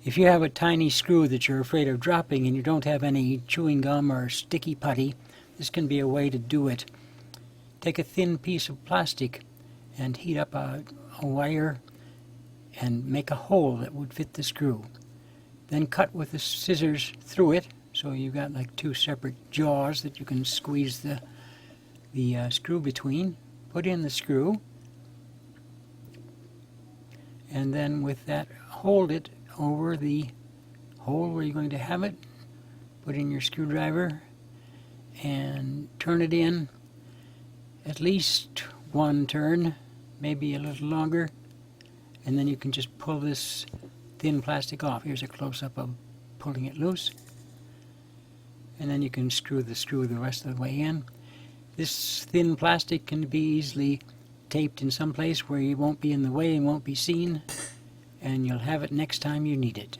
If you have a tiny screw that you're afraid of dropping and you don't have any chewing gum or sticky putty, this can be a way to do it. Take a thin piece of plastic and heat up a wire and make a hole that would fit the screw. Then cut with the scissors through it, so you've got like two separate jaws that you can squeeze the screw between. Put in the screw, and then with that hold it over the hole where you're going to have it. Put in your screwdriver and turn it in at least one turn, maybe a little longer, and then you can just pull this thin plastic off. Here's a close-up of pulling it loose, and then you can screw the rest of the way in. This thin plastic can be easily taped in some place where you won't be in the way and won't be seen, and you'll have it next time you need it.